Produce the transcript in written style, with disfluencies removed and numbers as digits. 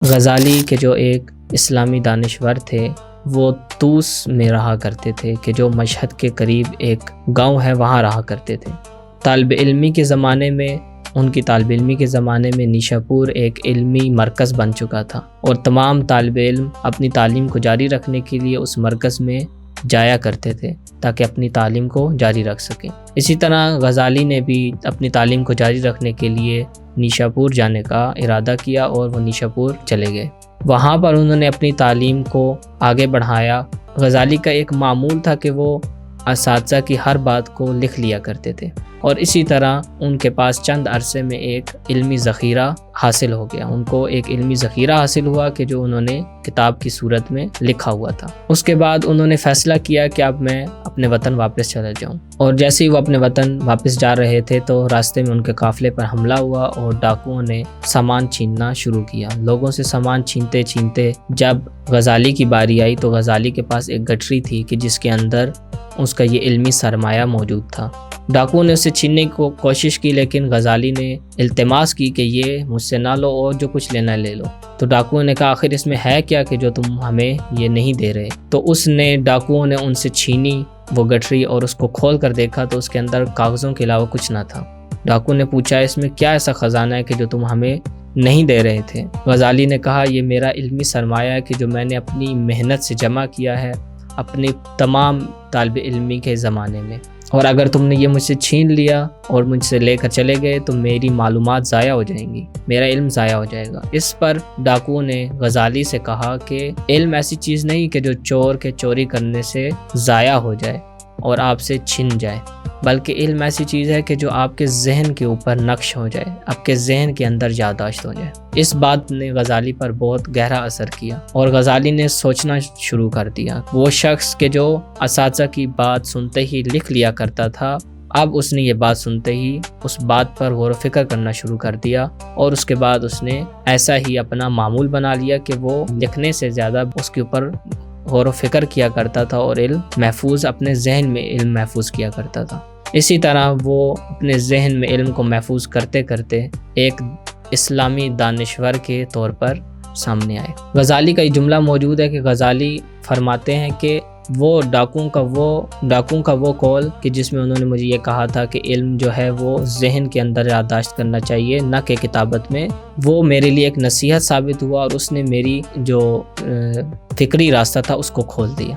غزالی کے جو ایک اسلامی دانشور تھے وہ طوس میں رہا کرتے تھے کہ جو مشہد کے قریب ایک گاؤں ہے وہاں رہا کرتے تھے۔ ان کی طالب علمی کے زمانے میں نیشاپور ایک علمی مرکز بن چکا تھا اور تمام طالب علم اپنی تعلیم کو جاری رکھنے کے لیے اس مرکز میں جایا کرتے تھے تاکہ اپنی تعلیم کو جاری رکھ سکیں۔ اسی طرح غزالی نے بھی اپنی تعلیم کو جاری رکھنے کے لیے نیشاپور جانے کا ارادہ کیا اور وہ نیشاپور چلے گئے۔ وہاں پر انہوں نے اپنی تعلیم کو آگے بڑھایا۔ غزالی کا ایک معمول تھا کہ وہ اساتذہ کی ہر بات کو لکھ لیا کرتے تھے اور اسی طرح ان کے پاس چند عرصے میں ایک علمی ذخیرہ حاصل ہو گیا۔ ان کو ایک علمی ذخیرہ حاصل ہوا کہ جو انہوں نے کتاب کی صورت میں لکھا ہوا تھا۔ اس کے بعد انہوں نے فیصلہ کیا کہ اب میں اپنے وطن واپس چلا جاؤں، اور جیسے ہی وہ اپنے وطن واپس جا رہے تھے تو راستے میں ان کے قافلے پر حملہ ہوا اور ڈاکوؤں نے سامان چھیننا شروع کیا۔ لوگوں سے سامان چھینتے چھینتے جب غزالی کی باری آئی تو غزالی کے پاس ایک گٹھری تھی کہ جس کے اندر اس کا یہ علمی سرمایہ موجود تھا۔ ڈاکوؤں نے اسے چھیننے کی کوشش کی لیکن غزالی نے التماس کی کہ یہ مجھ سے نہ لو اور جو کچھ لینا لے لو۔ تو ڈاکوؤں نے کہا آخر اس میں ہے کیا کہ جو تم ہمیں یہ نہیں دے رہے؟ تو ڈاکوؤں نے ان سے چھینی وہ گٹھری اور اس کو کھول کر دیکھا تو اس کے اندر کاغذوں کے علاوہ کچھ نہ تھا۔ ڈاکو نے پوچھا اس میں کیا ایسا خزانہ ہے کہ جو تم ہمیں نہیں دے رہے تھے؟ غزالی نے کہا یہ میرا علمی سرمایہ ہے کہ جو میں نے اپنی محنت سے جمع کیا ہے اپنی تمام طالب علمی کے زمانے میں، اور اگر تم نے یہ مجھ سے چھین لیا اور مجھ سے لے کر چلے گئے تو میری معلومات ضائع ہو جائیں گی، میرا علم ضائع ہو جائے گا۔ اس پر ڈاکو نے غزالی سے کہا کہ علم ایسی چیز نہیں کہ جو چور کے چوری کرنے سے ضائع ہو جائے اور آپ سے چھن جائے، بلکہ علم ایسی چیز ہے کہ جو آپ کے ذہن کے اوپر نقش ہو جائے، آپ کے ذہن کے اندر یادداشت ہو جائے۔ اس بات نے غزالی پر بہت گہرا اثر کیا اور غزالی نے سوچنا شروع کر دیا۔ وہ شخص کہ جو اساتذہ کی بات سنتے ہی لکھ لیا کرتا تھا، اب اس نے یہ بات سنتے ہی اس بات پر غور و فکر کرنا شروع کر دیا اور اس کے بعد اس نے ایسا ہی اپنا معمول بنا لیا کہ وہ لکھنے سے زیادہ اس کے اوپر غور و فکر کیا کرتا تھا اور اپنے ذہن میں علم محفوظ کیا کرتا تھا۔ اسی طرح وہ اپنے ذہن میں علم کو محفوظ کرتے کرتے ایک اسلامی دانشور کے طور پر سامنے آئے۔ غزالی کا یہ جملہ موجود ہے کہ غزالی فرماتے ہیں کہ وہ ڈاکوؤں کا وہ قول کہ جس میں انہوں نے مجھے یہ کہا تھا کہ علم جو ہے وہ ذہن کے اندر یادداشت کرنا چاہیے نہ کہ کتابت میں، وہ میرے لیے ایک نصیحت ثابت ہوا اور اس نے میری جو فکری راستہ تھا اس کو کھول دیا۔